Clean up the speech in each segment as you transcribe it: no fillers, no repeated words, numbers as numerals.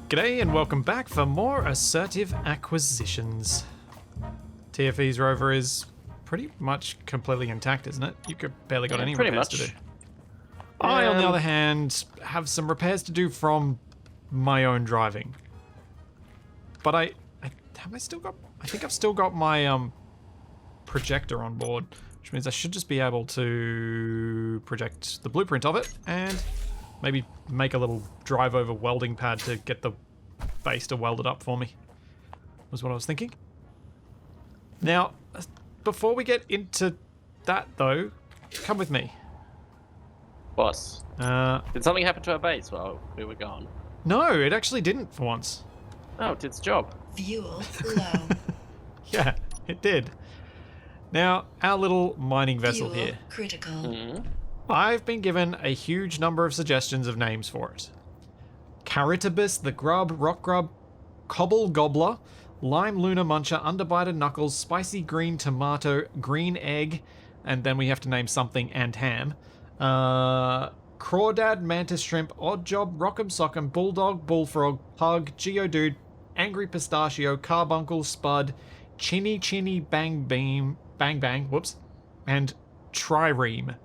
G'day and welcome back for more Assertive Acquisitions. TFE's Rover is pretty much completely intact, isn't it? You could barely got any repairs to do. I, on the other hand, have some repairs to do from my own driving. But I think I've still got my projector on board, which means I should just be able to project the blueprint of it and maybe make a little drive over welding pad to get the base to weld it up for me, was what I was thinking. Now, before we get into that though, come with me. Boss, did something happen to our base while we were gone? No, it actually didn't for once. Oh, it did its job. Fuel low. Yeah, it did. Now, our little mining vessel Fuel here. critical. Mm-hmm. I've been given a huge number of suggestions of names for it. Caritibus, the Grub, Rock Grub, Cobble Gobbler, Lime Lunar Muncher, Underbiter Knuckles, Spicy Green Tomato, Green Egg, and then we have to name something and ham. Crawdad, Mantis Shrimp, Oddjob, Rock'em Sock'em, Bulldog, Bullfrog, Pug, Geodude, Angry Pistachio, Carbuncle, Spud, Chinny Chinny Bang Beam, Bang Bang, whoops, and Trireme.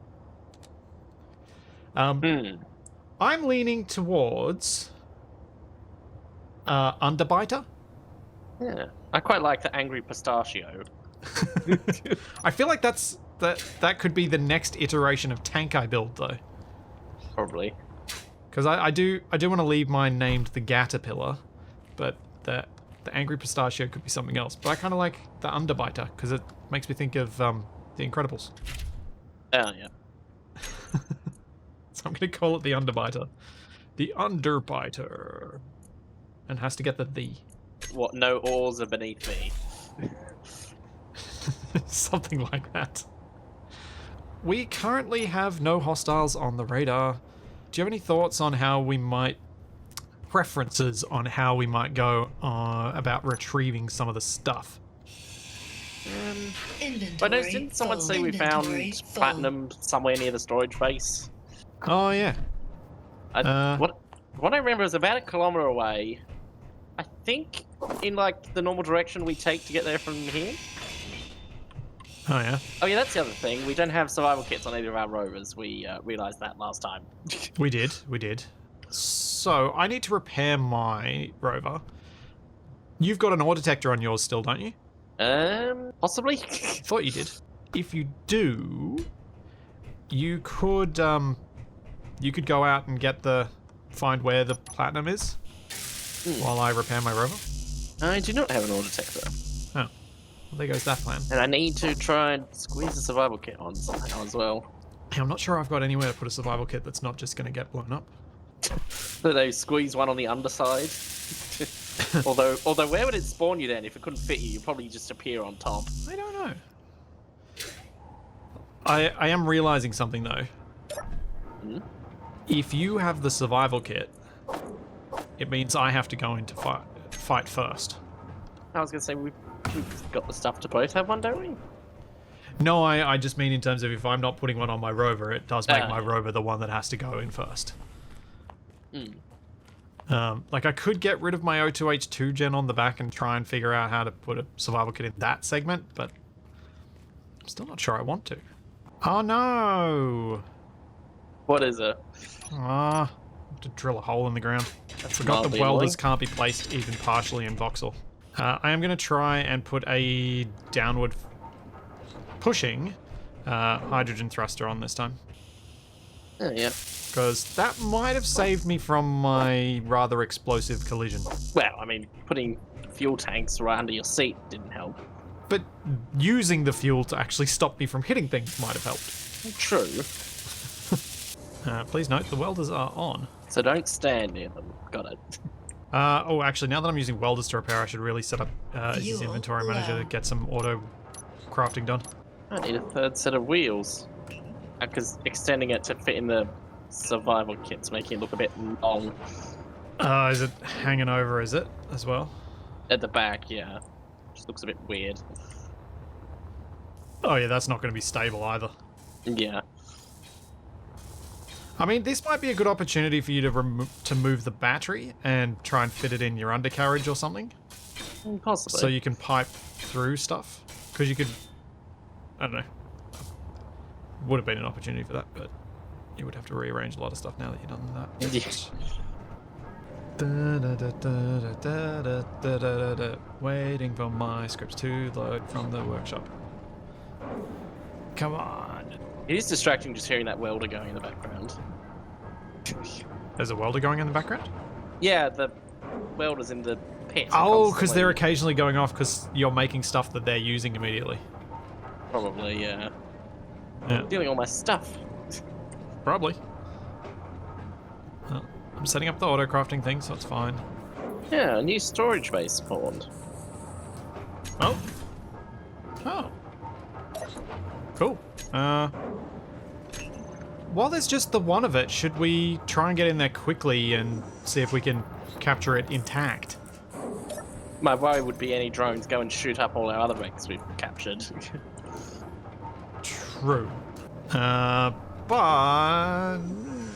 I'm leaning towards Underbiter. Yeah, I quite like the Angry Pistachio. I feel like that could be the next iteration of tank I build though. Probably. Because I do want to leave mine named the Caterpillar, but the Angry Pistachio could be something else. But I kind of like the Underbiter because it makes me think of The Incredibles. Oh yeah. So I'm going to call it the Underbiter. The Underbiter. And has to get the. What, no oars are beneath me? Something like that. We currently have no hostiles on the radar. Do you have any thoughts on how we might... preferences on how we might go about retrieving some of the stuff? I know, didn't someone say we found platinum somewhere near the storage base? Oh, yeah. What I remember is about 1 kilometer away. I think in like the normal direction we take to get there from here. Oh, yeah. Oh yeah, that's the other thing. We don't have survival kits on either of our rovers. We realised that last time. We did. So, I need to repair my rover. You've got an ore detector on yours still, don't you? Possibly. Thought you did. If you do, you could go out and find where the platinum is while I repair my rover. I do not have an ore detector. Oh, well, there goes that plan. And I need to try and squeeze a survival kit on somehow as well. Hey, I'm not sure I've got anywhere to put a survival kit that's not just going to get blown up. So they squeeze one on the underside. although where would it spawn you then? If it couldn't fit you, you'd probably just appear on top. I don't know. I am realizing something though. If you have the survival kit, it means I have to go into fight first. I was gonna say we've got the stuff to both have one, don't we? No, I just mean in terms of if I'm not putting one on my rover, it does make my rover the one that has to go in first. Like I could get rid of my O2H2 gen on the back and try and figure out how to put a survival kit in that segment, but I'm still not sure I want to. Oh no! What is it? To drill a hole in the ground. I forgot the mildly welders annoying. can't be placed even partially in voxel. I am going to try and put a downward pushing hydrogen thruster on this time. Oh, yeah. Because that might have saved me from my rather explosive collision. Well, I mean, putting fuel tanks right under your seat didn't help. But using the fuel to actually stop me from hitting things might have helped. True. Please note, the welders are on. So don't stand near them. Got it. Oh, actually, now that I'm using welders to repair, I should really set up his inventory manager to get some auto crafting done. I need a third set of wheels. Because extending it to fit in the survival kit's making it look a bit long. Is it hanging over, is it, as well? At the back, yeah. Just looks a bit weird. Oh yeah, that's not going to be stable either. Yeah. I mean, this might be a good opportunity for you to move the battery and try and fit it in your undercarriage or something. Possibly. So you can pipe through stuff. Because you could... I don't know. Would have been an opportunity for that, but you would have to rearrange a lot of stuff now that you've done that. Yes. Waiting for my scripts to load from the workshop. Come on. It is distracting just hearing that welder going in the background. There's a welder going in the background? Yeah, the welder's in the pit. Oh, because they're occasionally going off because you're making stuff that they're using immediately. Probably, yeah. Yeah. Stealing all my stuff. Probably. Well, I'm setting up the auto crafting thing, so it's fine. Yeah, a new storage base spawned. Oh. Oh. Cool. While there's just the one of it, should we try and get in there quickly and see if we can capture it intact? My worry would be any drones go and shoot up all our other wrecks we've captured. True. But...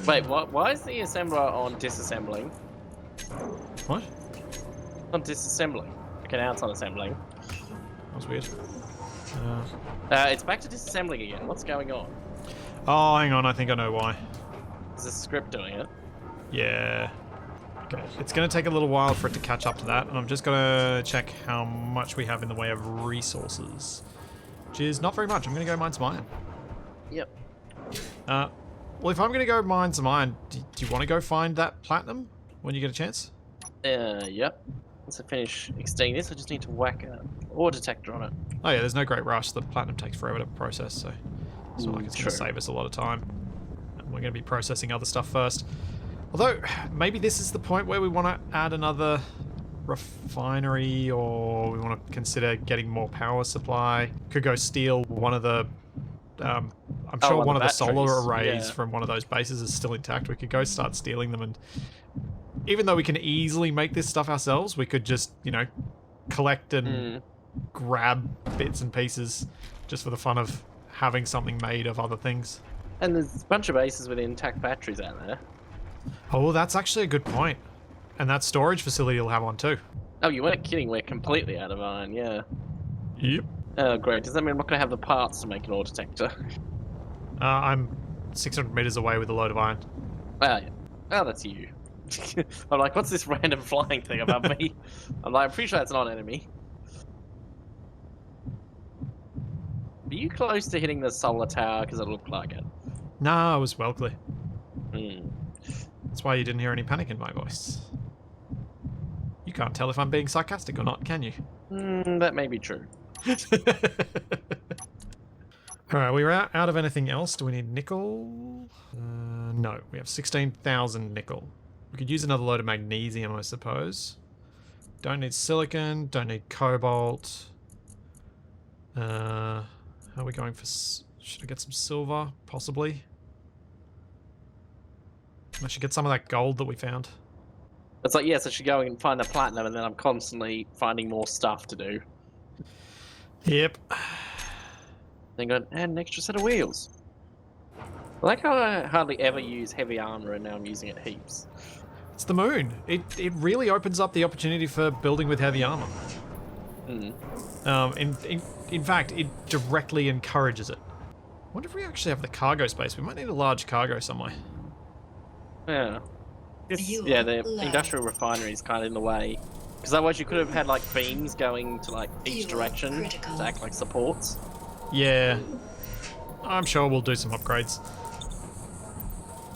Wait, what? Why is the assembler on disassembling? What? On disassembling. Okay, now it's on assembling. That was weird. It's back to disassembling again. What's going on? Oh, hang on. I think I know why. Is the script doing it? Yeah. Okay. It's going to take a little while for it to catch up to that, and I'm just going to check how much we have in the way of resources, which is not very much. I'm going to go mine some iron. Yep. Well, if I'm going to go mine some iron, do you want to go find that platinum when you get a chance? Yep. Once I finish extending this, I just need to whack an ore detector on it. Oh yeah, there's no great rush. The platinum takes forever to process, so it's not like it's going to True. save us a lot of time. And we're going to be processing other stuff first. Although, maybe this is the point where we want to add another refinery, or we want to consider getting more power supply. Could go steal one of the... I'm sure one of the solar arrays from one of those bases is still intact. We could go start stealing them, and even though we can easily make this stuff ourselves, we could just, you know, collect and grab bits and pieces just for the fun of having something made of other things. And there's a bunch of bases with intact batteries out there. Oh, that's actually a good point. And that storage facility will have one too. Oh, you weren't kidding. We're completely out of iron, yeah. Yep. Oh, great. Does that mean I'm not going to have the parts to make an ore detector? I'm 600 meters away with a load of iron. Oh, yeah. Oh, that's you. I'm like, what's this random flying thing above me? I'm like, I'm pretty sure that's not an enemy. Are you close to hitting the solar tower? Because it looked like it. No, I was well clear. Hmm. That's why you didn't hear any panic in my voice. You can't tell if I'm being sarcastic or not, can you? That may be true. Alright, we're out of anything else. Do we need nickel? No, we have 16,000 nickel. We could use another load of magnesium, I suppose. Don't need silicon, don't need cobalt. How are we going for... Should I get some silver? Possibly. I should get some of that gold that we found. It's like, yes, I should go and find the platinum, and then I'm constantly finding more stuff to do. Yep. Then go and add an extra set of wheels. I like how I hardly ever use heavy armor, and now I'm using it heaps. It's the moon. It really opens up the opportunity for building with heavy armor. In fact, it directly encourages it. I wonder if we actually have the cargo space. We might need a large cargo somewhere. Yeah. Yeah, the industrial refinery is kind of in the way. Because otherwise you could have had like beams going to like each direction to act like supports. Yeah. I'm sure we'll do some upgrades.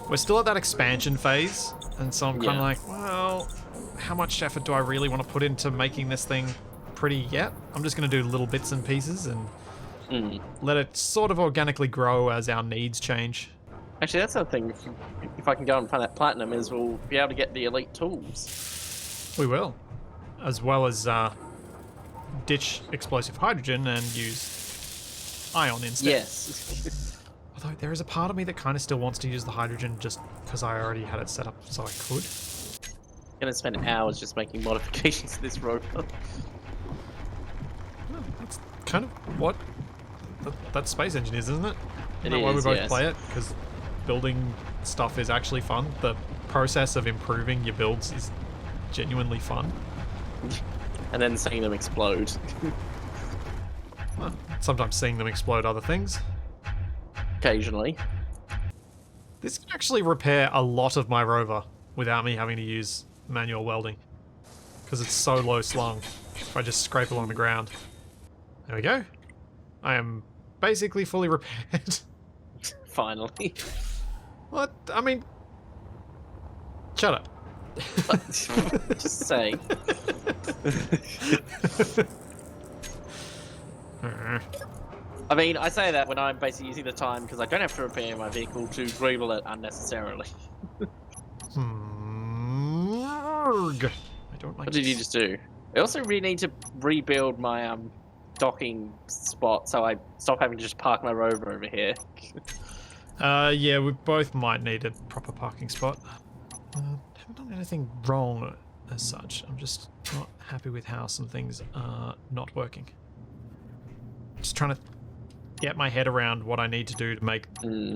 We're still at that expansion phase, and so I'm kind of like, well, how much effort do I really want to put into making this thing pretty yet? I'm just going to do little bits and pieces and let it sort of organically grow as our needs change. Actually, that's the thing. If I can go and find that platinum, is we'll be able to get the elite tools. We will. As well as ditch explosive hydrogen and use ion instead. Yes. Although there is a part of me that kind of still wants to use the hydrogen just because I already had it set up so I could. I'm going to spend hours just making modifications to this rover. Well, that's kind of what that Space Engine is, isn't it? Isn't that why we both play it? Because building stuff is actually fun. The process of improving your builds is genuinely fun. And then seeing them explode. Well, sometimes seeing them explode other things. Occasionally. This can actually repair a lot of my Rover without me having to use manual welding. Because it's so low slung. If I just scrape along the ground. There we go. I am basically fully repaired. Finally. What? I mean... Shut up. Just say. I mean, I say that when I'm basically using the time because I don't have to repair my vehicle to greedle it unnecessarily. I don't like What did you just do? I also really need to rebuild my docking spot so I stop having to just park my Rover over here. Yeah, we both might need a proper parking spot. Haven't done anything wrong as such. I'm just not happy with how some things are not working. Just trying to get my head around what I need to do to make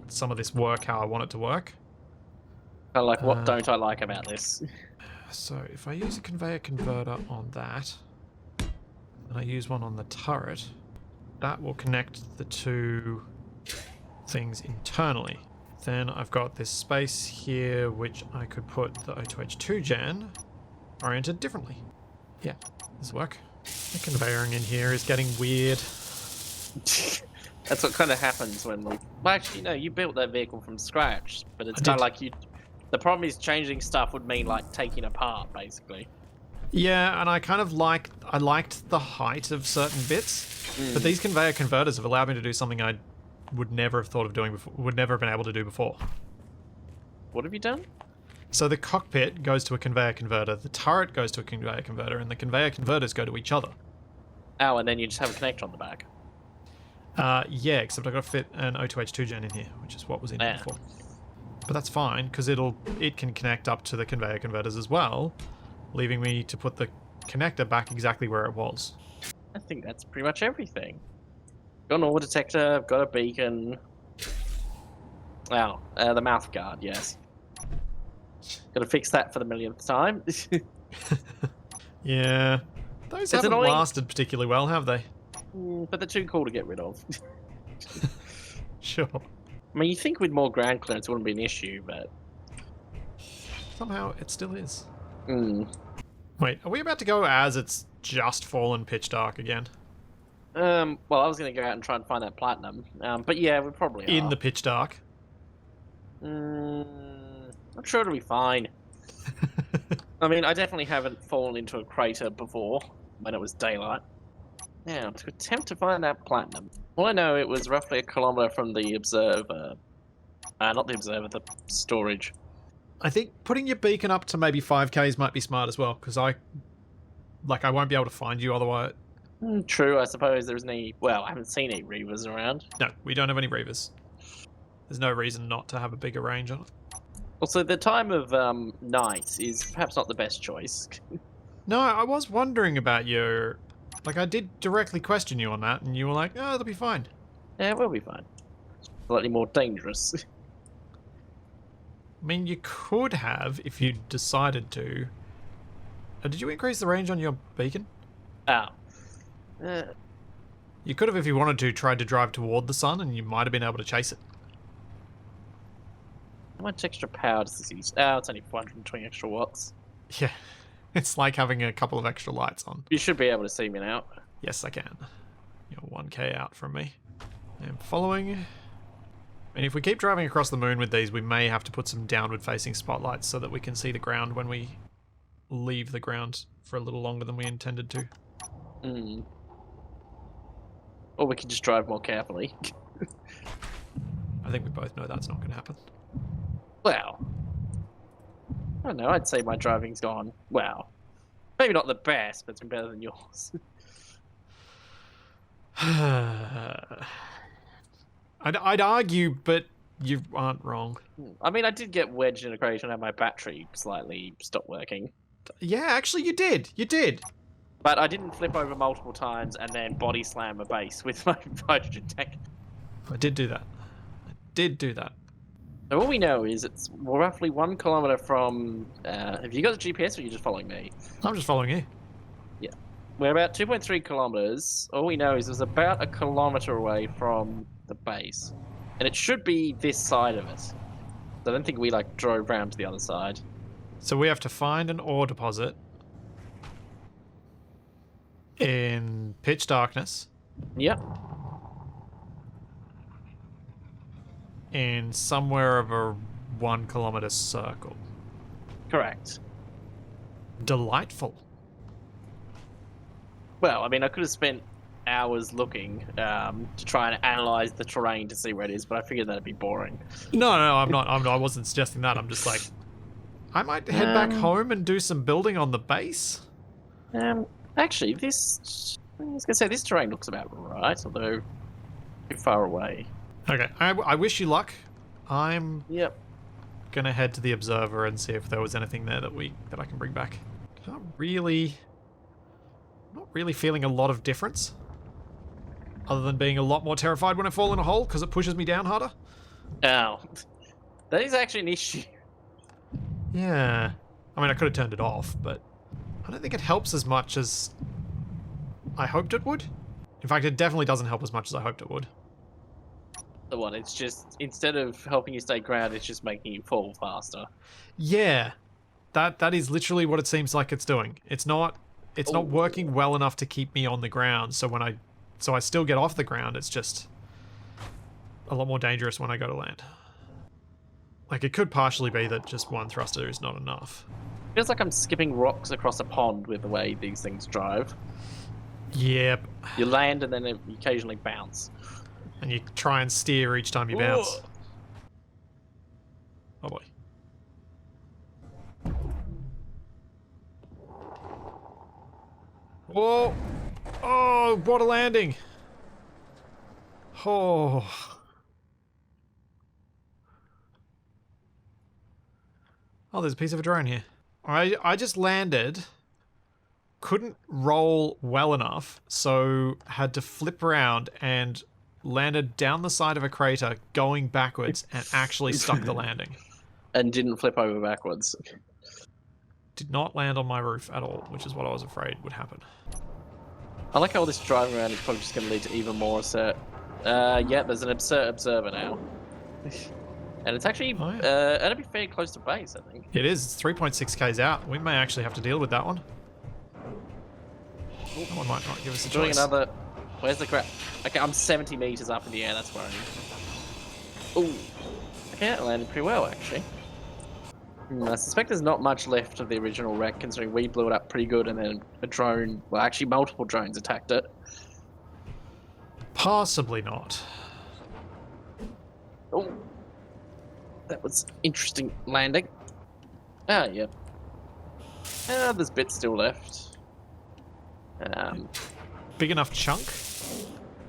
some of this work how I want it to work. Kind of like, what don't I like about this? So if I use a conveyor converter on that, and I use one on the turret, that will connect the two things internally. Then I've got this space here which I could put the O2H2 gen oriented differently. Yeah, this will work. The conveying in here is getting weird. That's what kind of happens when we... Well, actually, no, you built that vehicle from scratch, but it's kind of like you... The problem is changing stuff would mean like taking apart, basically. Yeah, and I kind of liked the height of certain bits, but these conveyor converters have allowed me to do something I would never have thought of doing before, would never have been able to do before. What have you done? So the cockpit goes to a conveyor converter, the turret goes to a conveyor converter, and the conveyor converters go to each other. Oh, and then you just have a connector on the back. Yeah, except I've got to fit an O2H2 gen in here, which is what was in here before. But that's fine, because it can connect up to the conveyor converters as well, leaving me to put the connector back exactly where it was. I think that's pretty much everything. Got an ore detector, got a beacon. Wow, the mouth guard, yes. Gotta fix that for the millionth time. Yeah, those haven't lasted particularly well, have they? But they're too cool to get rid of. Sure. I mean, you think with more ground clearance it wouldn't be an issue, but... Somehow it still is. Wait, are we about to go as it's just fallen pitch dark again? Well, I was going to go out and try and find that platinum. But yeah, we probably are. In the pitch dark? I'm sure it'll be fine. I mean, I definitely haven't fallen into a crater before, when it was daylight. Now, to attempt to find that platinum. Well, I know it was roughly 1 kilometer from the observer. Not the observer, the storage. I think putting your beacon up to maybe 5Ks might be smart as well, because I won't be able to find you otherwise. True, I suppose there isn't any... Well, I haven't seen any Reavers around. No, we don't have any Reavers. There's no reason not to have a bigger range on it. Also, the time of night is perhaps not the best choice. No, I was wondering about your... Like, I did directly question you on that, and you were like, oh, it'll be fine. Yeah, it will be fine. Slightly more dangerous. I mean, you could have, if you decided to... did you increase the range on your beacon? Oh. You could have, if you wanted to, tried to drive toward the sun, and you might have been able to chase it. How much extra power does this use? Oh, it's only 420 extra watts. Yeah. It's like having a couple of extra lights on. You should be able to see me now. Yes, I can. You're 1K out from me. I'm following. And if we keep driving across the moon with these, we may have to put some downward-facing spotlights so that we can see the ground when we leave the ground for a little longer than we intended to. Or we can just drive more carefully. I think we both know that's not going to happen. Well, I don't know, I'd say my driving's gone, well, maybe not the best, but it's been better than yours. I'd argue, but you aren't wrong. I mean, I did get wedged in a crater and had my battery slightly stopped working. Yeah, actually you did. You did. But I didn't flip over multiple times and then body slam a base with my hydrogen tank. I did do that. I did do that. So all we know is it's roughly 1 kilometer from. Have you got the GPS, or are you just following me? I'm just following you. Yeah, we're about 2.3 kilometers. All we know is it's about a kilometer away from the base, and it should be this side of it. So I don't think we like drove round to the other side. So we have to find an ore deposit in pitch darkness. Yep. In somewhere of a 1 kilometer circle. Correct. Delightful. Well, I mean, I could have spent hours looking to try and analyze the terrain to see where it is, but I figured that'd be boring. No, I'm not. I wasn't suggesting that. I'm just like, I might head back home and do some building on the base. Actually, I was gonna say this terrain looks about right, although a bit far away. Okay, I wish you luck. I'm Yep. gonna head to the observer and see if there was anything there that I can bring back. Not really feeling a lot of difference, other than being a lot more terrified when I fall in a hole because it pushes me down harder. Oh, that is actually an issue. Yeah, I mean I could have turned it off, but I don't think it helps as much as I hoped it would. In fact, it definitely doesn't help as much as I hoped it would. The one, it's just, instead of helping you stay grounded, it's just making you fall faster. Yeah, that is literally what it seems like it's doing. It's not working well enough to keep me on the ground. So I still get off the ground. It's just a lot more dangerous when I go to land. Like, it could partially be that just one thruster is not enough. Feels like I'm skipping rocks across a pond with the way these things drive. Yep. You land and then you occasionally bounce. And you try and steer each time you bounce. Oh boy. Whoa! Oh, what a landing! Oh. Oh, there's a piece of a drone here. I just landed, couldn't roll well enough, so had to flip around and landed down the side of a crater going backwards and actually stuck the landing. And didn't flip over backwards. Did not land on my roof at all, which is what I was afraid would happen. I like how all this driving around is probably just going to lead to even more assert. Yeah, there's an ASSERT observer now. And it's actually, it'll be fairly close to base, I think. It is. It's 3.6 k's out. We may actually have to deal with that one. That one might not give us a Doing choice. another... Where's the crap? Okay, I'm 70 meters up in the air, that's worrying. Ooh. Okay, that landed pretty well, actually. I suspect there's not much left of the original wreck, considering we blew it up pretty good and then a drone, well, actually multiple drones attacked it. Possibly not. Oh. That was interesting landing. Ah, yeah. There's bits still left. Big enough chunk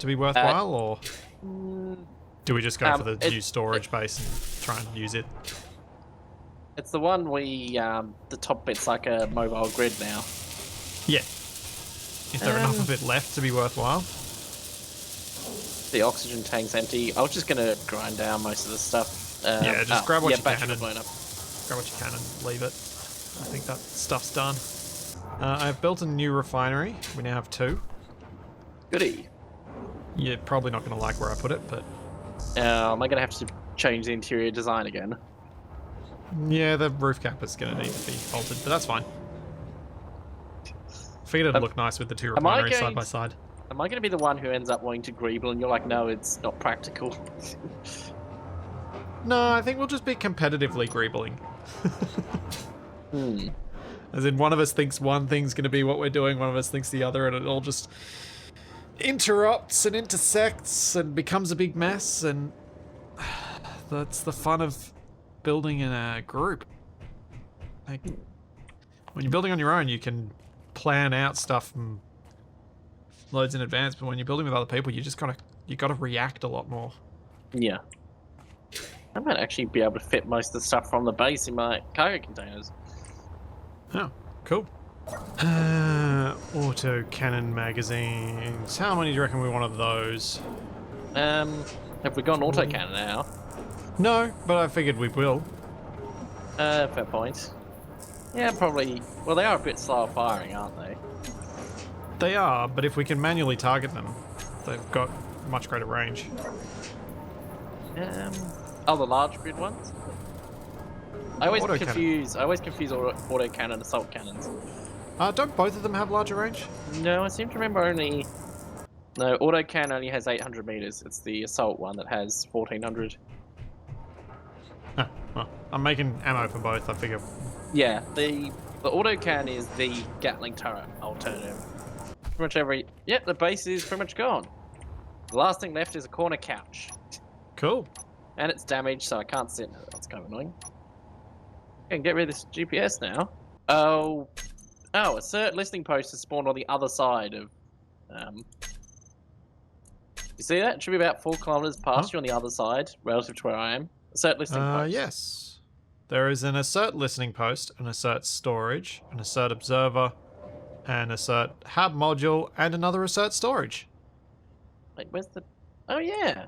to be worthwhile, or do we just go for the new storage base and try and use it? It's the one the top bit's like a mobile grid now. Yeah. Is there enough of it left to be worthwhile? The oxygen tank's empty. I was just going to grind down most of the stuff. Yeah, just grab what you can and blown up. grab what you can and leave it. I think that stuff's done. I've built a new refinery. We now have 2. Goody. You're probably not going to like where I put it, but... Am I going to have to change the interior design again? Yeah, the roof cap is going to need to be altered, but that's fine. Figured it'd look nice with the 2 refineries side by side. Am I going to be the one who ends up wanting to greeble and you're like, no, it's not practical? No, I think we'll just be competitively greebling. As in, one of us thinks one thing's going to be what we're doing, one of us thinks the other, and it all just interrupts and intersects and becomes a big mess, and that's the fun of building in a group. Like, when you're building on your own, you can plan out stuff from loads in advance, but when you're building with other people, you gotta react a lot more. Yeah. I might actually be able to fit most of the stuff from the base in my cargo containers. Oh, cool. Auto cannon magazines. How many do you reckon we want of those? Have we got an auto cannon now? No, but I figured we will. Fair point. Yeah, probably. Well, they are a bit slower firing, aren't they? They are, but if we can manually target them, they've got much greater range. Oh, the large grid ones? I always Auto confuse auto cannon and assault cannons. Don't both of them have larger range? No, I seem to remember only... No, auto cannon only has 800 meters. It's the assault one that has 1400. Huh, well, I'm making ammo for both, I figure. Yeah, the auto cannon is the Gatling turret alternative. Pretty much every... Yep, the base is pretty much gone. The last thing left is a corner couch. Cool. And it's damaged, so I can't sit in it. That's kind of annoying. I can get rid of this GPS now. Oh, ASSERT listening post is spawned on the other side of... You see that? It should be about 4 kilometers past you on the other side, relative to where I am. ASSERT listening post. Yes. There is an ASSERT listening post, an ASSERT storage, an ASSERT observer, an ASSERT hub module, and another ASSERT storage. Wait, where's the... Oh, yeah.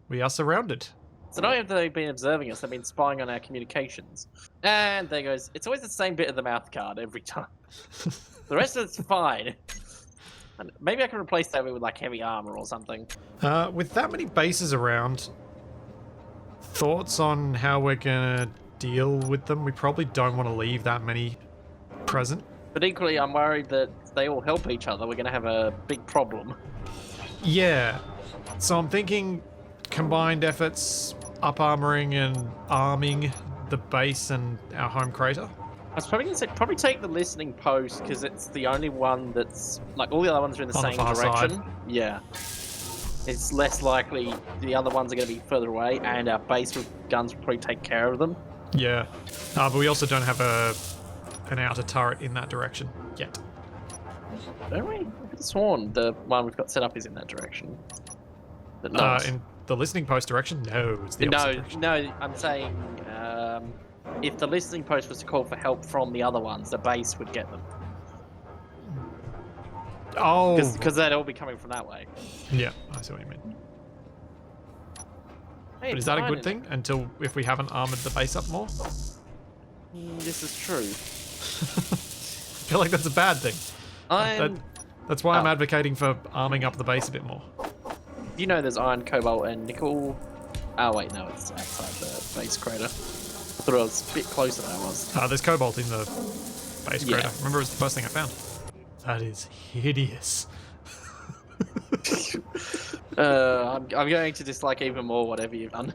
We are surrounded. So not only have they been observing us, they've been spying on our communications. And there goes... It's always the same bit of the mouth guard every time. The rest of it's fine. Maybe I can replace that with like heavy armor or something. With that many bases around, thoughts on how we're gonna deal with them? We probably don't want to leave that many present. But equally, I'm worried that they all help each other. We're going to have a big problem. Yeah. So I'm thinking combined efforts, up-armoring and arming the base and our home crater. I was probably going to say, probably take the listening post, because it's the only one that's... Like, all the other ones are in the same direction. Side. Yeah. It's less likely the other ones are going to be further away, and our base with guns will probably take care of them. Yeah. But we also don't have an outer turret in that direction yet. Don't we? I could have sworn the one we've got set up is in that direction. But no. In the listening post direction? No, it's the opposite direction. No, I'm saying if the listening post was to call for help from the other ones, the base would get them. Oh. Because they'd all be coming from that way. Yeah, I see what you mean. Hey, but is that a good thing until if we haven't armored the base up more? This is true. I feel like that's a bad thing. That's why I'm advocating for arming up the base a bit more. You know there's iron, cobalt, and nickel. Oh wait, no, it's outside the base crater. I thought I was a bit closer than I was. There's cobalt in the base crater. Remember, it was the first thing I found. That is hideous. I'm going to dislike even more whatever you've done.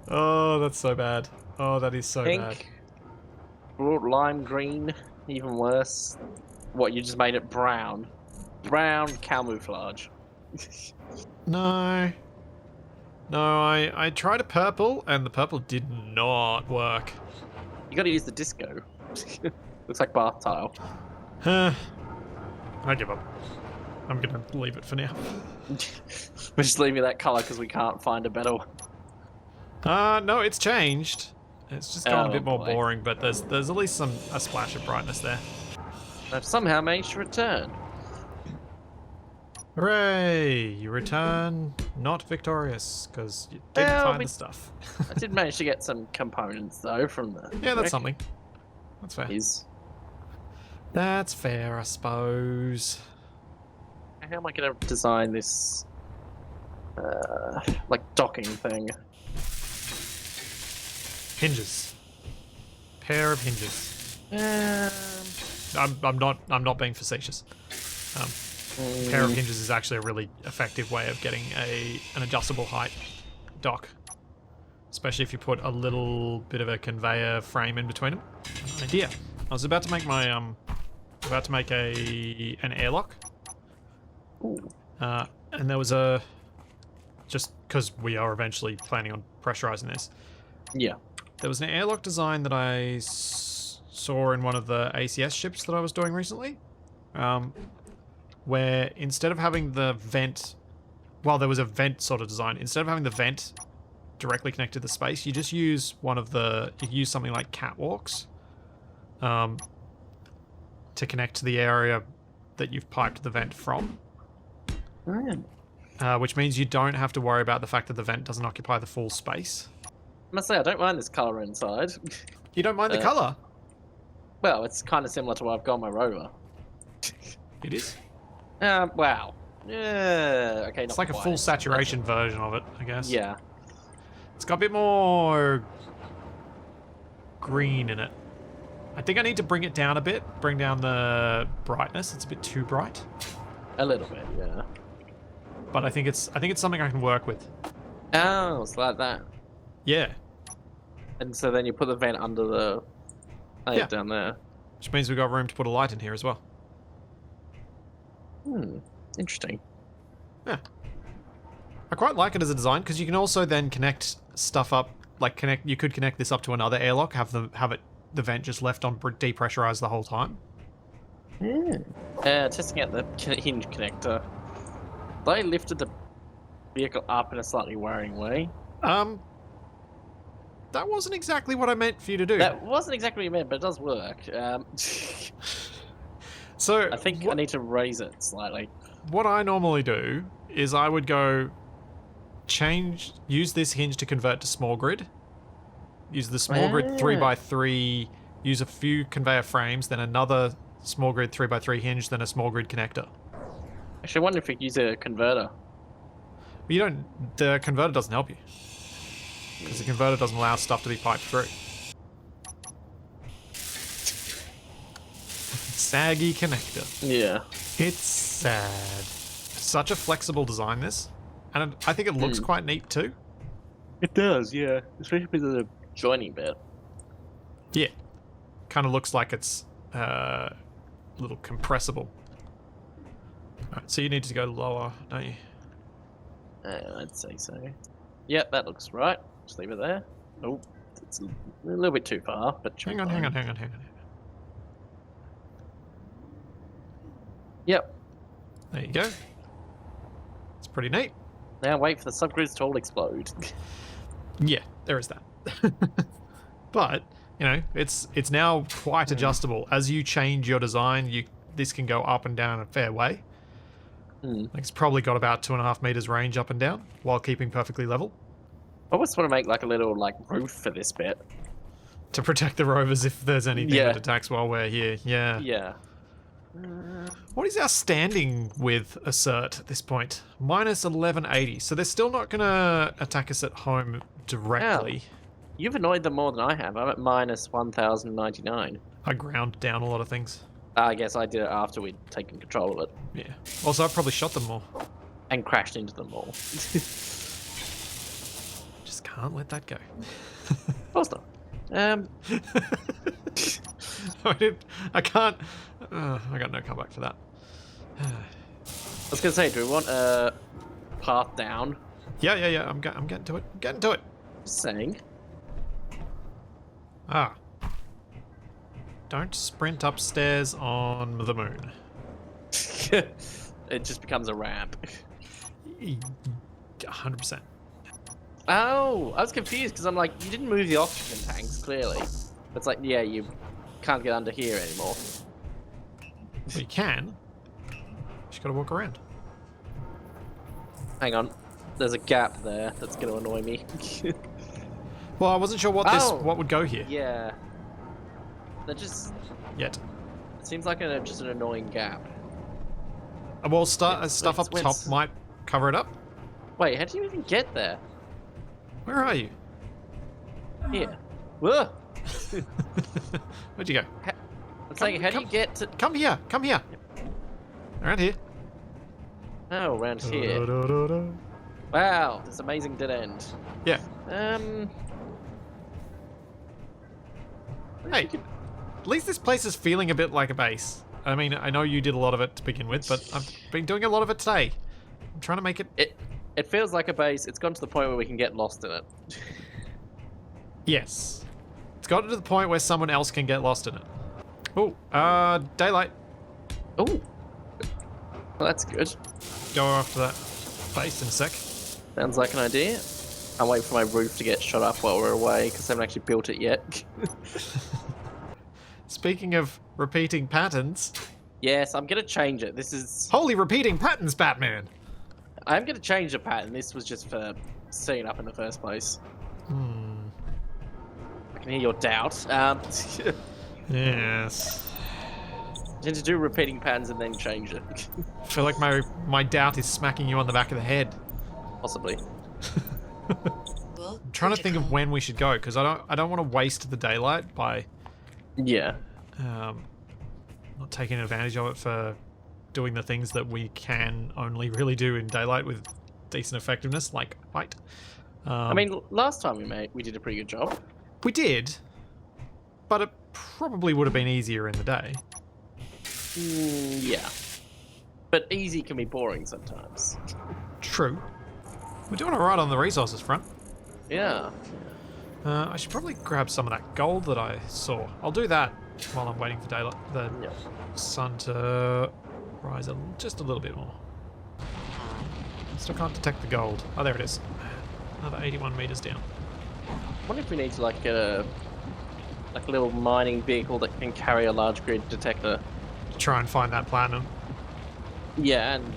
Oh, that's so bad. Oh, that is so bad. Lime green, even worse. What, you just made it brown? Brown camouflage. No. No, I tried a purple, and the purple did not work. You gotta use the disco. Looks like bath tile. I give up. I'm gonna leave it for now. We'll just leave you that colour because we can't find a better one. No, it's changed. It's just gone a bit more boring, but there's at least a splash of brightness there. I've somehow managed to return. Hooray! You return not victorious, because you didn't find the stuff. I did manage to get some components, though, from the... Yeah, that's something. That's fair. That's fair, I suppose. How am I going to design this, like, docking thing? Hinges. Pair of hinges. I'm not being facetious. Pair of hinges is actually a really effective way of getting an adjustable height dock, especially if you put a little bit of a conveyor frame in between them. An idea. I was about to make my an airlock. And there was just because we are eventually planning on pressurizing this. Yeah. There was an airlock design that I saw in one of the ACS ships that I was doing recently, where instead of having the vent, well, there was a vent sort of design. Instead of having the vent directly connected to the space, you just use you use something like catwalks to connect to the area that you've piped the vent from. Right. Which means you don't have to worry about the fact that the vent doesn't occupy the full space. must say, I don't mind this colour inside. You don't mind the colour? Well, it's kind of similar to what I've got on my Rover. It is? Wow. Yeah, okay. It's like a full saturation version of it, I guess. Yeah. It's got a bit more green in it. I think I need to bring it down a bit. Bring down the brightness. It's a bit too bright. A little bit, yeah. But I think it's something I can work with. Oh, it's like that. Yeah. And so then you put the vent under the pipe down there. Which means we've got room to put a light in here as well. Interesting. Yeah. I quite like it as a design because you can also then connect stuff up. Like you could connect this up to another airlock. Have the vent just left on depressurized the whole time. Testing out the hinge connector. They lifted the vehicle up in a slightly worrying way. That wasn't exactly what I meant for you to do. That wasn't exactly what you meant, but it does work. So I think I need to raise it slightly. What I normally do is I would go use this hinge to convert to small grid. Use the small grid 3x3, use a few conveyor frames, then another small grid 3x3 hinge, then a small grid connector. Actually, I wonder if we could use a converter. The converter doesn't help you. Because the converter doesn't allow stuff to be piped through. Saggy connector. Yeah. It's sad. Such a flexible design, this. And I think it looks quite neat too. It does, yeah. Especially with the joining bit. Yeah. Kind of looks like it's a little compressible. Alright, so you need to go lower, don't you? I'd say so. Yep, that looks right. Just leave it there. Oh, it's a little bit too far, but hang on. Yep. There you go. It's pretty neat. Now wait for the subgrids to all explode. Yeah, there is that. But, you know, it's now quite adjustable. As you change your design, this can go up and down a fair way. Like it's probably got about 2.5 meters range up and down while keeping perfectly level. I almost want to make like a little roof for this bit. To protect the rovers if there's anything that attacks while we're here. Yeah. Yeah. What is our standing with Assert at this point? Minus 1180. So they're still not going to attack us at home directly. Ow. You've annoyed them more than I have. I'm at minus 1099. I ground down a lot of things. I guess I did it after we'd taken control of it. Yeah. Also, I've probably shot them more. And crashed into them all. Just can't let that go. Of course not. I can't. I got no comeback for that. I was going to say, do we want a path down? Yeah. I'm getting to it. I'm getting to it. Just saying. Don't sprint upstairs on the moon. It just becomes a ramp. 100%. Oh, I was confused because I'm like, you didn't move the oxygen tanks, clearly. It's like, yeah, you can't get under here anymore. Well, you can. You just gotta walk around. Hang on. There's a gap there that's going to annoy me. Well, I wasn't sure what would go here. Yeah. That just... Yet. It seems like just an annoying gap. Well, stuff up top might cover it up. Wait, how do you even get there? Where are you? Here. Whoa! Where'd you go? It's like, how do you get to... Come here. Around here. Oh, around here. Wow, this amazing dead end. Yeah. Hey, at least this place is feeling a bit like a base. I mean, I know you did a lot of it to begin with, but I've been doing a lot of it today. I'm trying to make it... It feels like a base. It's gone to the point where we can get lost in it. Yes. It's gotten to the point where someone else can get lost in it. Oh, daylight. Oh. Well, that's good. Go after that base in a sec. Sounds like an idea. I'm waiting for my roof to get shot up while we're away, because I haven't actually built it yet. Speaking of repeating patterns... Yes, I'm going to change it. This is... Holy repeating patterns, Batman! I'm going to change the pattern. This was just for setting up in the first place. can hear your doubt. Yes. Tend to do repeating patterns and then change it. I feel like my doubt is smacking you on the back of the head. Possibly. I'm trying to think of when we should go, because I don't want to waste the daylight by not taking advantage of it for doing the things that we can only really do in daylight with decent effectiveness, like fight. I mean, last time we did a pretty good job. We did, but it probably would have been easier in the day. Yeah. But easy can be boring sometimes. True. We're doing alright on the resources front. Yeah. I should probably grab some of that gold that I saw. I'll do that while I'm waiting for daylight, the sun to rise just a little bit more. Still can't detect the gold. Oh, there it is. Another 81 meters down. I wonder if we need to like get a little mining vehicle that can carry a large grid detector. Try and find that platinum. Yeah, and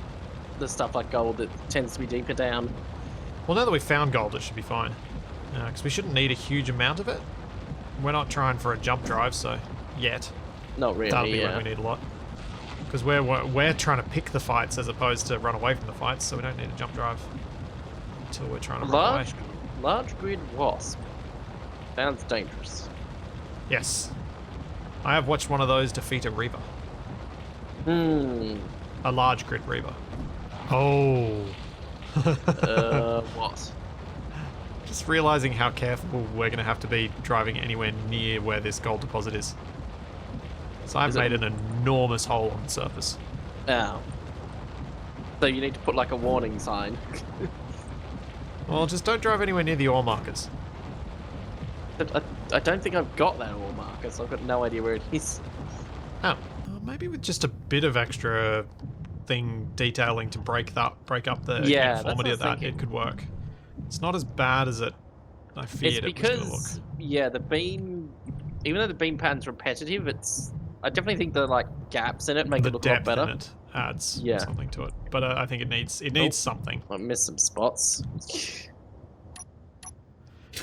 the stuff like gold that tends to be deeper down. Well, now that we've found gold, it should be fine. Because we shouldn't need a huge amount of it. We're not trying for a jump drive, so yet. Not really. That'll be when we need a lot. Because we're trying to pick the fights as opposed to run away from the fights, so we don't need a jump drive until we're trying to run away. Large grid wasp. Sounds dangerous. Yes. I have watched one of those defeat a Reaver. A large grid Reaver. Oh. What? Just realizing how careful we're going to have to be driving anywhere near where this gold deposit is. So I've made an enormous hole on the surface. Oh. So you need to put like a warning sign. Well, just don't drive anywhere near the ore markers. But I don't think I've got that ore marker, so I've got no idea where it is. Oh. Maybe with just a bit of extra thing detailing to break up the uniformity of that, it could work. It's not as bad as I feared it was going to look. Yeah, the beam, even though the beam pattern's repetitive, I definitely think the like gaps in it make it look a lot better. The depth in it adds something to it, but I think it needs something. I missed some spots.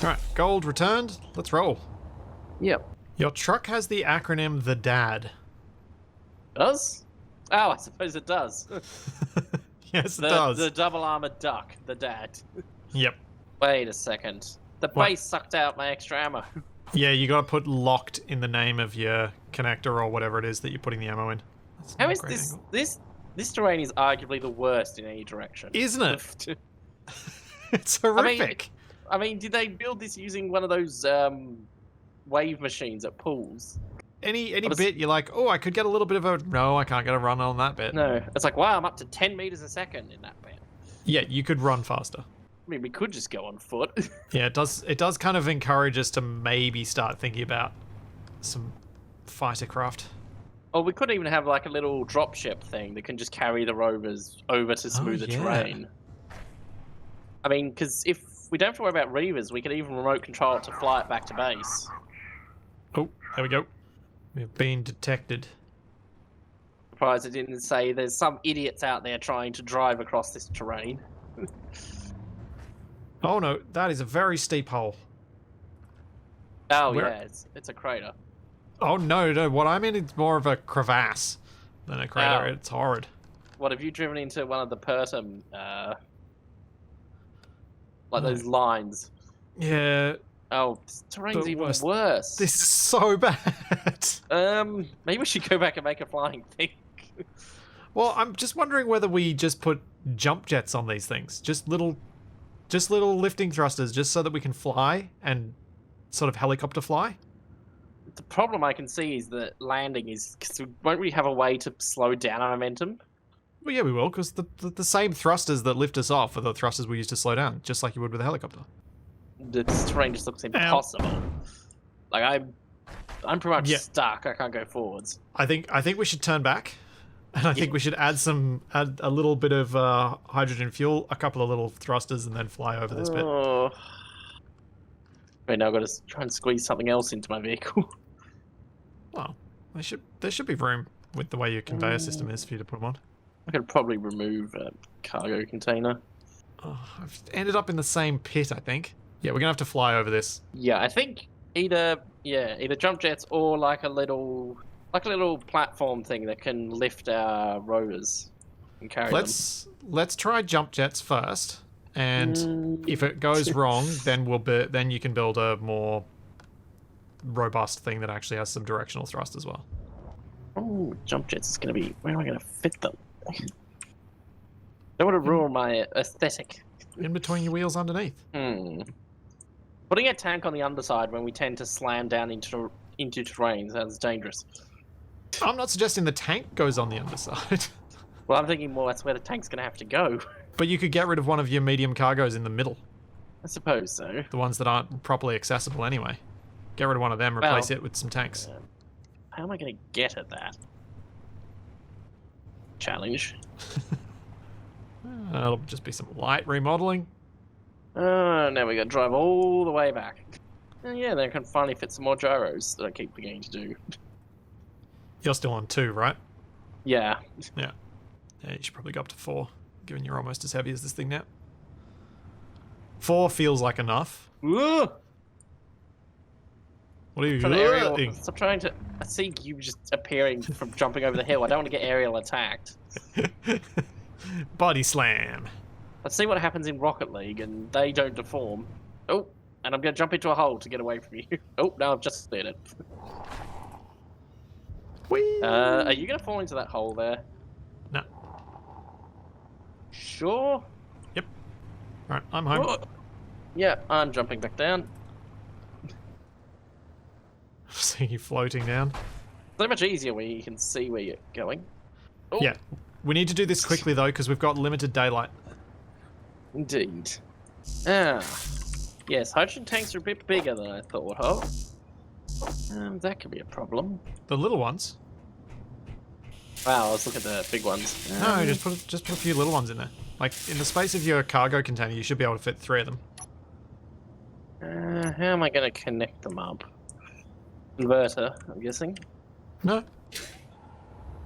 All right, gold returned. Let's roll. Yep. Your truck has the acronym the DAD. Does? Oh, I suppose it does. Yes, it does. The double armored duck, the dad. Yep. Wait a second. The base sucked out my extra ammo. Yeah, you got to put locked in the name of your connector or whatever it is that you're putting the ammo in. How is this terrain is arguably the worst in any direction. Isn't it? It's horrific. I mean, did they build this using one of those wave machines at pools? Any bit you're like, oh, I could get a little bit of a... No, I can't get a run on that bit. No. It's like, wow, I'm up to 10 meters a second in that bit. Yeah, you could run faster. I mean, we could just go on foot. Yeah, it does kind of encourage us to maybe start thinking about some fighter craft. Or we could even have like a little dropship thing that can just carry the rovers over to smoother terrain. I mean, because if we don't have to worry about reavers, we could even remote control it to fly it back to base. Oh, there we go. We've been detected. Surprised it didn't say there's some idiots out there trying to drive across this terrain. Oh no, that is a very steep hole. Oh yeah, it's a crater. Oh no, what I mean is more of a crevasse than a crater. Oh. It's horrid. What, have you driven into one of the Pertum, like those lines? Yeah. Oh, this terrain's even worse. This is so bad. Maybe we should go back and make a flying thing. Well, I'm just wondering whether we just put jump jets on these things. Just little lifting thrusters, just so that we can fly and sort of helicopter fly. The problem I can see is that landing is... Cause won't we have a way to slow down our momentum? Well, yeah, we will, because the same thrusters that lift us off are the thrusters we use to slow down, just like you would with a helicopter. This terrain just looks impossible. Like, I'm pretty much stuck. I can't go forwards. I think we should turn back, and I think we should add a little bit of hydrogen fuel, a couple of little thrusters, and then fly over this bit. Right now, I've got to try and squeeze something else into my vehicle. Well, there should be room with the way your conveyor system is for you to put them on. I could probably remove a cargo container. Oh, I've ended up in the same pit, I think. Yeah, we're gonna have to fly over this. Yeah, I think either jump jets or like a little platform thing that can lift our rovers and carry them. Let's try jump jets first, and if it goes wrong, then then you can build a more robust thing that actually has some directional thrust as well. Oh, jump jets is going to be... Where am I going to fit them? Don't want to ruin my aesthetic. In between your wheels underneath. Putting a tank on the underside when we tend to slam down into terrain sounds dangerous. I'm not suggesting the tank goes on the underside. Well, I'm thinking more that's where the tank's going to have to go. But you could get rid of one of your medium cargos in the middle. I suppose so. The ones that aren't properly accessible anyway. Get rid of one of them, replace it with some tanks. How am I going to get at that? Challenge. It'll just be some light remodeling. Now we got to drive all the way back. Yeah, then I can finally fit some more gyros that I keep forgetting to do. You're still on 2, right? Yeah. Yeah. Yeah, you should probably go up to 4, given you're almost as heavy as this thing now. 4 feels like enough. Ooh! What are you doing? Stop trying to... I see you just appearing from jumping over the hill. I don't want to get aerial attacked. Body slam. Let's see what happens in Rocket League, and they don't deform. Oh, and I'm going to jump into a hole to get away from you. Oh, no, I've just cleared it. Whee! Are you going to fall into that hole there? No. Sure? Yep. Alright, I'm home. Oh. Yeah, I'm jumping back down. See you floating down. So much easier when you can see where you're going. Oh. Yeah. We need to do this quickly, though, because we've got limited daylight. Indeed. Ah. Yes, hydrogen tanks are a bit bigger than I thought of. That could be a problem. The little ones? Wow, let's look at the big ones. No, just put a few little ones in there. Like, in the space of your cargo container, you should be able to fit 3 of them. How am I going to connect them up? Converter, I'm guessing? No.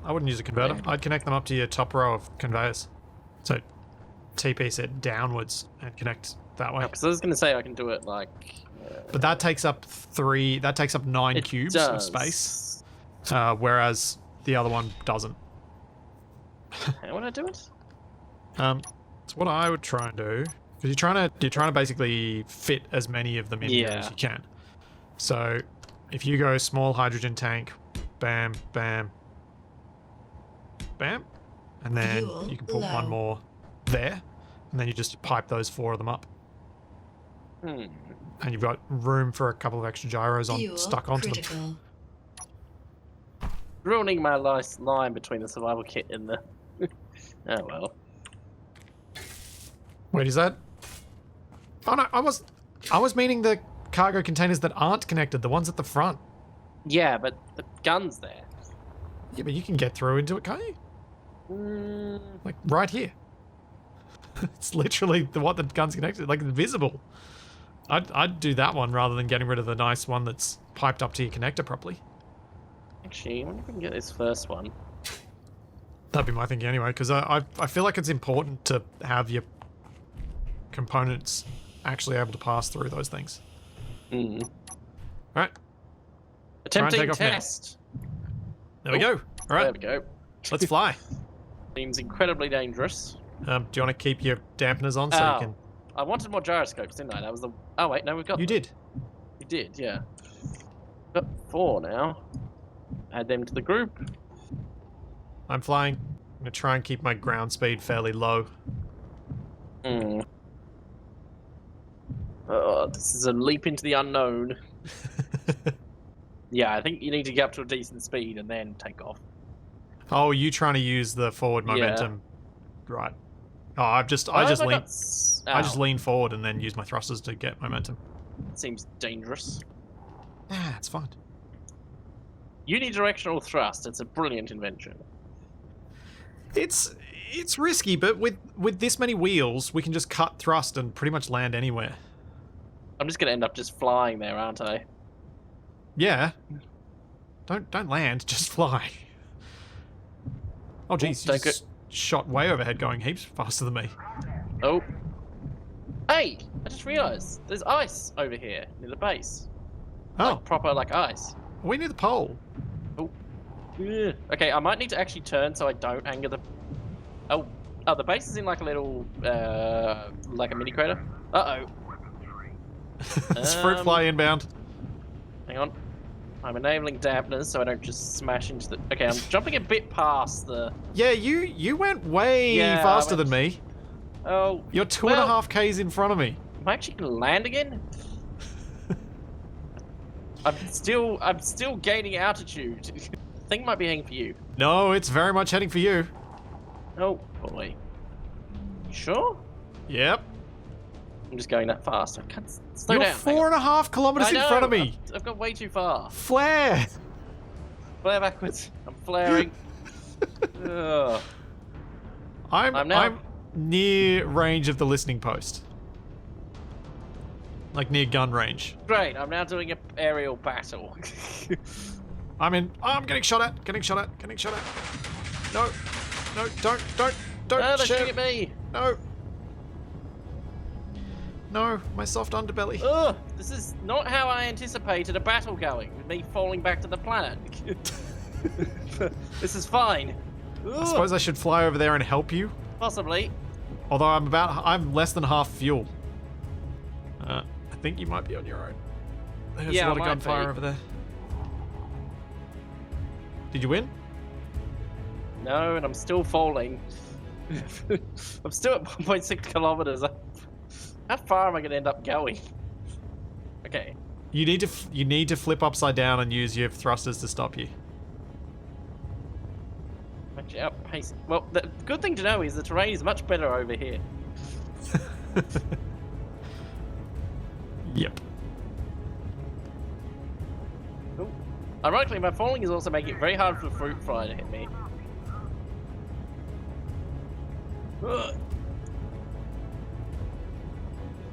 I wouldn't use a converter. Okay. I'd connect them up to your top row of conveyors. So, TP set downwards and connect that way. Because I was going to say I can do it like... But that takes up 9 cubes of space. Whereas the other one doesn't. How would I do it? It's what I would try and do. Because you're trying to basically fit as many of them in there as you can. So if you go small hydrogen tank, bam, bam, bam, and then you can put one more there, and then you just pipe those 4 of them up. And you've got room for a couple of extra gyros stuck onto them. Ruining my nice line between the survival kit and the... Oh well. Wait, is that... Oh no, I was meaning the cargo containers that aren't connected, the ones at the front. Yeah, but the gun's there. Yeah, but you can get through into it, can't you? Like, right here. It's literally what the gun's connected, like, it's visible. I'd do that one rather than getting rid of the nice one that's piped up to your connector properly. Actually, I wonder if we can get this first one. That'd be my thinking anyway, because I feel like it's important to have your components actually able to pass through those things. Alright. Attempting test. There we go. Alright. There we go. Let's fly. Seems incredibly dangerous. Do you want to keep your dampeners on so you can... I wanted more gyroscopes, didn't I? That was the... Oh wait, no, we've got... You did. You did, yeah. Got 4 now. Add them to the group. I'm flying. I'm going to try and keep my ground speed fairly low. Oh, this is a leap into the unknown. Yeah, I think you need to get up to a decent speed and then take off. Oh, you trying to use the forward momentum? Yeah. Right. Oh, I just lean forward and then use my thrusters to get momentum. Seems dangerous. Ah, it's fine. Unidirectional thrust. It's a brilliant invention. It's risky, but with this many wheels, we can just cut thrust and pretty much land anywhere. I'm just gonna end up just flying there, aren't I? Yeah. Don't land, just fly. Oh jeez, you just shot way overhead, going heaps faster than me. Oh. Hey, I just realised there's ice over here near the base. Oh. Like proper, like, ice. We need the pole. Oh. Yeah. Okay, I might need to actually turn so I don't anger the... Oh. Oh, the base is in like a little, like a mini crater. Uh-oh. It's fruit fly inbound. Hang on. I'm enabling dampeners so I don't just smash into the... Okay, I'm jumping a bit past the... Yeah, you went way faster than me. Oh. You're 2.5 Ks in front of me. Am I actually gonna land again? I'm still gaining altitude. I think it might be heading for you. No, it's very much heading for you. Oh boy. You sure? Yep. I'm just going that fast. I can't slow You're down. 4.5 kilometers in front of me. I've got way too far. Flare. Flare backwards. I'm flaring. Ugh. I'm near range of the listening post. Like near gun range. Great. I'm now doing an aerial battle. I'm getting shot at. Getting shot at. No, don't. No, they're shoot. shooting at me. No, my soft underbelly. Ugh, this is not how I anticipated a battle going, with me falling back to the planet. This is fine. Ugh. I suppose I should fly over there and help you. Possibly. Although I'm less than half fuel. I think you might be on your own. There's a lot of gunfire over there. Did you win? No, and I'm still falling. I'm still at 1.6 kilometers. How far am I going to end up going? Okay. You need to flip upside down and use your thrusters to stop you. Actually, outpace. Well, the good thing to know is the terrain is much better over here. Yep. Ooh. Ironically, my falling is also making it very hard for the fruit fly to hit me. Ugh.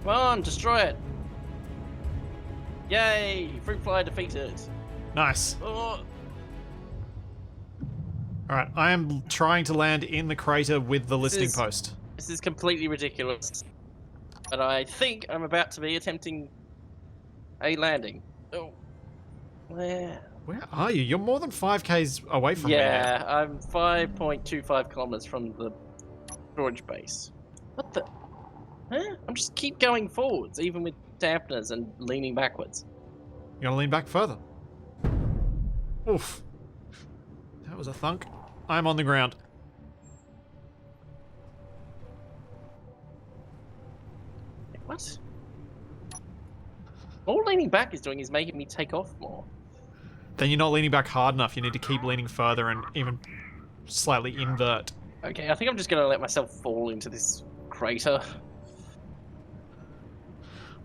Come on, destroy it! Yay! Fruit fly defeated. Nice. Oh. Alright, I am trying to land in the crater with the listening post. This is completely ridiculous. But I think I'm about to be attempting a landing. Oh. Where are you? You're more than 5 Ks away from me now. Yeah, I'm 5.25 kilometers from the storage base. What the? Huh? I'm just keep going forwards, even with dampeners and leaning backwards. You gotta lean back further. Oof. That was a thunk. I'm on the ground. What? All leaning back is doing is making me take off more. Then you're not leaning back hard enough. You need to keep leaning further and even slightly invert. Okay, I think I'm just gonna let myself fall into this crater.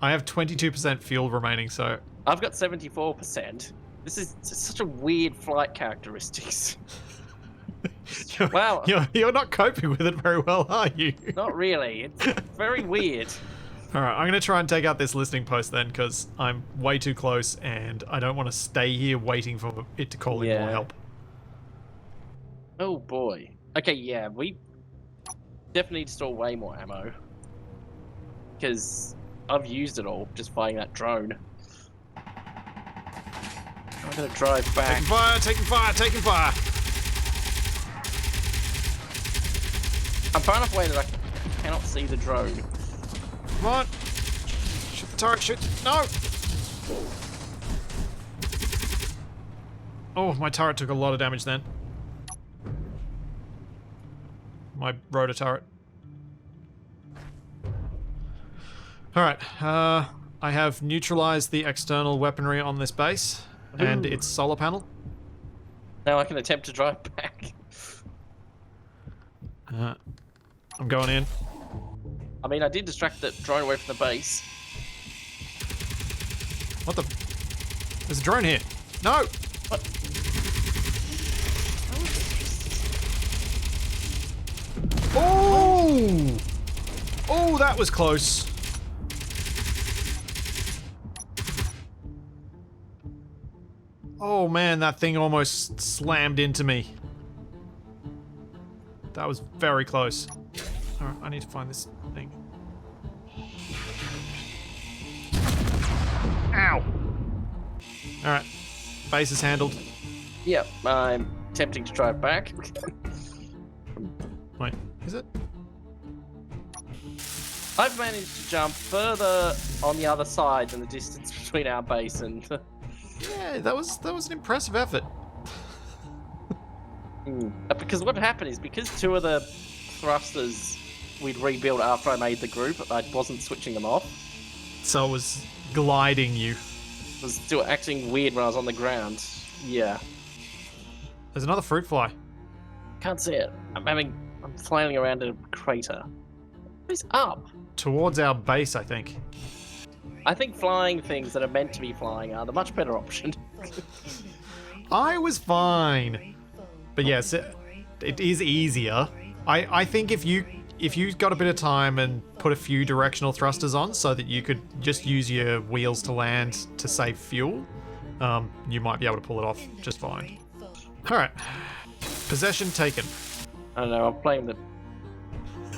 I have 22% fuel remaining, so... I've got 74%. This is such a weird flight characteristics. Wow. You're not coping with it very well, are you? Not really. It's very weird. Alright, I'm going to try and take out this listening post then, because I'm way too close and I don't want to stay here waiting for it to call in more help. Oh boy. Okay, yeah, we definitely need to store way more ammo. Because I've used it all just fighting that drone. I'm going to drive back. Taking fire! I'm far enough away that I cannot see the drone. Come on! Shoot the turret, shoot! No! Oh, my turret took a lot of damage then. My rotor turret. Alright, I have neutralized the external weaponry on this base and its solar panel. Now I can attempt to drive back. I'm going in. I mean, I did distract the drone away from the base. What the? There's a drone here. No! What? Oh! Oh, that was close. Oh man, that thing almost slammed into me. That was very close. Alright, I need to find this thing. Ow! Alright. Base is handled. Yep, I'm attempting to drive back. Wait, is it? I've managed to jump further on the other side than the distance between our base and... Yeah, that was an impressive effort. Because what happened is, because two of the thrusters we'd rebuilt after I made the group, I wasn't switching them off. So it was gliding you. It was still acting weird when I was on the ground. Yeah. There's another fruit fly. Can't see it. I'm flailing around in a crater. It's up. Towards our base, I think. I think flying things that are meant to be flying are the much better option. I was fine. But yes, it is easier. I think if you got a bit of time and put a few directional thrusters on so that you could just use your wheels to land to save fuel, you might be able to pull it off just fine. Alright. Possession taken. I don't know, I'm playing the...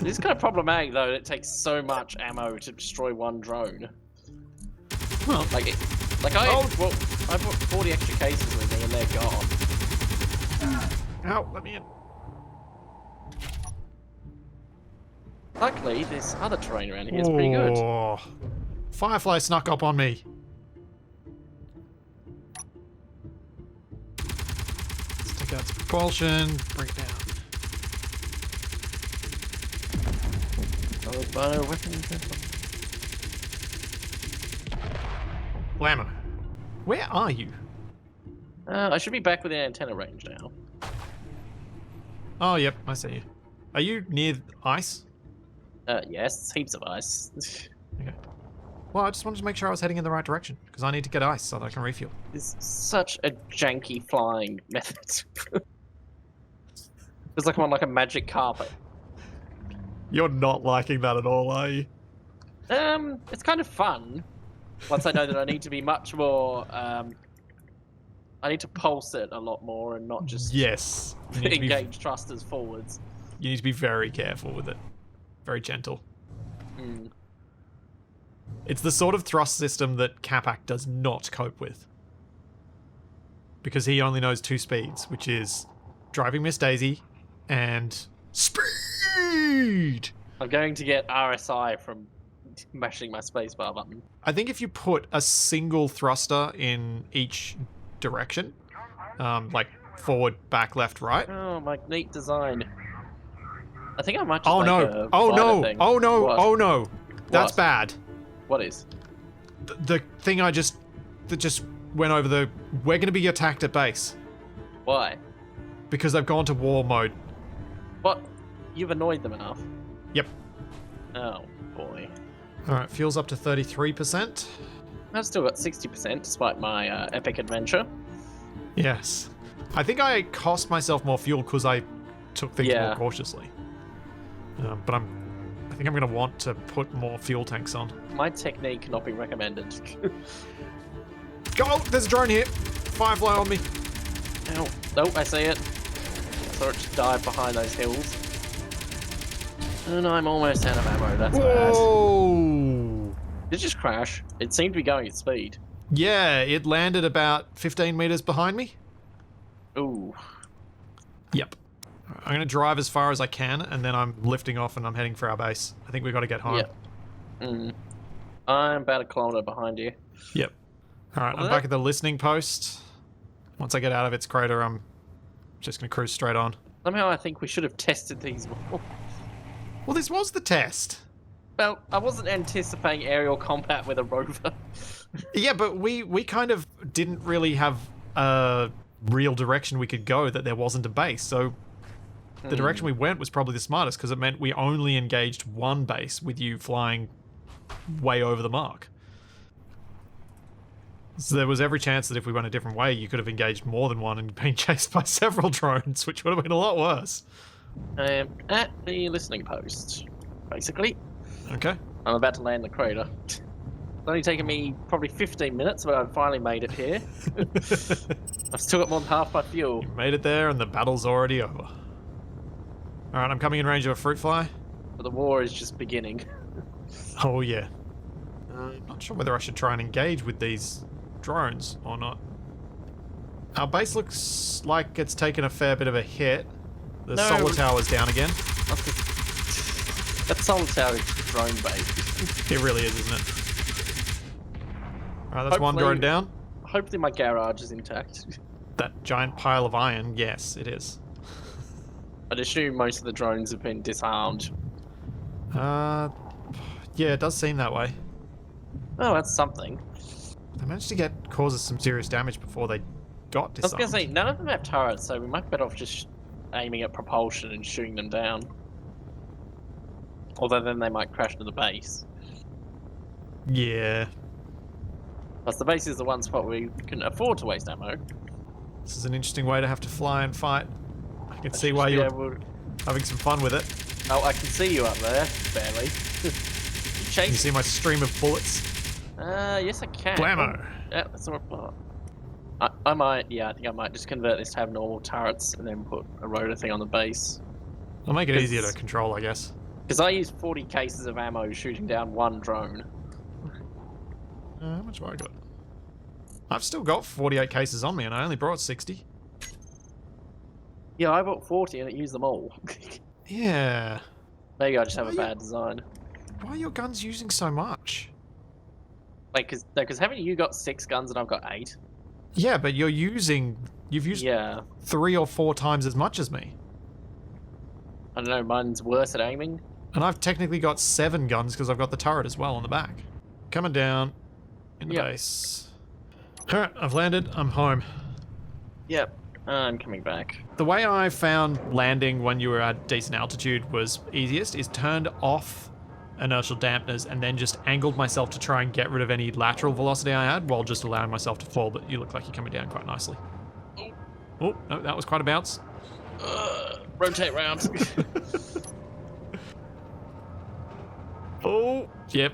It's kind of problematic though, that it takes so much ammo to destroy one drone. Well, I brought 40 extra cases with me and they're gone. Ow, let me in. Luckily, this other terrain around here is pretty good. Firefly snuck up on me. Let's take out some propulsion, bring it down. Oh, weapon. Blammo. Where are you? I should be back within antenna range now. Oh, yep, I see you. Are you near ice? Yes, heaps of ice. Okay. Well, I just wanted to make sure I was heading in the right direction, because I need to get ice so that I can refuel. It's such a janky flying method. It's like I'm on like a magic carpet. You're not liking that at all, are you? It's kind of fun. Once I know that I need to be much more, I need to pulse it a lot more and not just engage thrusters forwards. You need to be very careful with it. Very gentle. It's the sort of thrust system that Capac does not cope with. Because he only knows two speeds, which is driving Miss Daisy and speed! I'm going to get RSI from mashing my spacebar button. I think if you put a single thruster in each direction, like forward, back, left, right. Oh, my neat design. I think I might just Oh make no! a Oh no! thing. Oh no! What? Oh no! That's What? bad. What is? The thing that just went over the... We're going to be attacked at base. Why? Because they've gone to war mode. What? You've annoyed them enough. Yep. Oh, boy. Alright, fuel's up to 33%. I've still got 60% despite my epic adventure. Yes. I think I cost myself more fuel because I took things more cautiously. But I think I'm going to want to put more fuel tanks on. My technique not be recommended. Go! There's a drone here! Firefly on me. Ow. Oh, I see it. I saw it just dive behind those hills. And I'm almost out of ammo, that's bad. Whoa! Did it just crash? It seemed to be going at speed. Yeah, it landed about 15 meters behind me. Ooh. Yep. I'm going to drive as far as I can, and then I'm lifting off and I'm heading for our base. I think we've got to get home. Yep. I'm about a kilometer behind you. Yep. Alright, I'm back at the listening post. Once I get out of its crater, I'm just going to cruise straight on. Somehow I think we should have tested these before. Well, this was the test. Well, I wasn't anticipating aerial combat with a rover. Yeah, but we kind of didn't really have a real direction we could go that there wasn't a base, so the direction we went was probably the smartest because it meant we only engaged one base with you flying way over the mark. So there was every chance that if we went a different way, you could have engaged more than one and been chased by several drones, which would have been a lot worse. I am at the listening post, basically. Okay. I'm about to land the crater. It's only taken me probably 15 minutes, but I've finally made it here. I've still got more than half my fuel. You made it there and the battle's already over. Alright, I'm coming in range of a fruit fly. But the war is just beginning. Oh yeah. I'm not sure whether I should try and engage with these drones or not. Our base looks like it's taken a fair bit of a hit. The solar tower's down again. That solar tower is drone base. It really is, isn't it? Alright, that's one drone down. Hopefully my garage is intact. That giant pile of iron, yes, it is. I'd assume most of the drones have been disarmed. Yeah, it does seem that way. Oh, that's something. They managed to cause us some serious damage before they got disarmed. I was going to say, none of them have turrets, so we might be better off just aiming at propulsion and shooting them down. Although then they might crash to the base. Yeah. Plus the base is the one spot where we can afford to waste ammo. This is an interesting way to have to fly and fight. I can see why you're having some fun with it. Oh, I can see you up there, barely. Can you see my stream of bullets? Yes I can. Blammo! Oh, yeah, that's not bad. I might, I think I might just convert this to have normal turrets and then put a rotor thing on the base. I'll make it easier to control, I guess. Because I used 40 cases of ammo shooting down one drone. How much have I got? I've still got 48 cases on me and I only brought 60. Yeah, I bought 40 and it used them all. Yeah. Maybe I just have a bad design. Why are your guns using so much? Like, because haven't you got 6 guns and I've got 8? Yeah, but you've used 3 or 4 times as much as me. I don't know, mine's worse at aiming. And I've technically got 7 guns because I've got the turret as well on the back. Coming down in the base. Alright, I've landed. I'm home. Yep, I'm coming back. The way I found landing when you were at decent altitude was easiest is turned off inertial dampeners and then just angled myself to try and get rid of any lateral velocity I had while just allowing myself to fall, but you look like you're coming down quite nicely. Oh, no, that was quite a bounce. Rotate round. Oh, yep.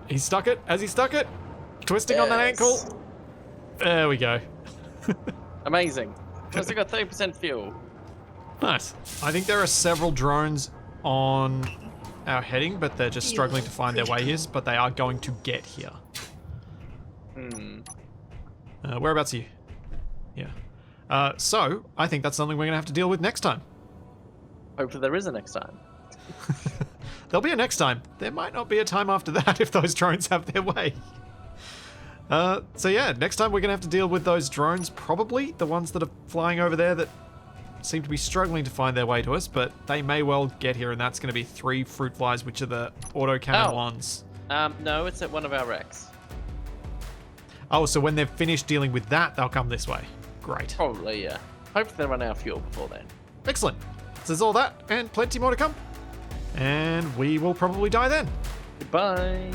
He stuck it. Has he stuck it? Twisting on that ankle. There we go. Amazing. I've still got 30% fuel. Nice. I think there are several drones on our heading, but they're just struggling to find their way here, but they are going to get here. Whereabouts are you? Yeah. So, I think that's something we're going to have to deal with next time. Hopefully there is a next time. There'll be a next time. There might not be a time after that if those drones have their way. So yeah, next time we're going to have to deal with those drones, probably the ones that are flying over there that seem to be struggling to find their way to us, but they may well get here, and that's going to be 3 fruit flies, which are the auto cannon ones. No, it's at one of our wrecks. Oh, so when they've finished dealing with that, they'll come this way. Great. Probably, yeah. Hopefully they run out of fuel before then. Excellent. So there's all that, and plenty more to come. And we will probably die then. Goodbye.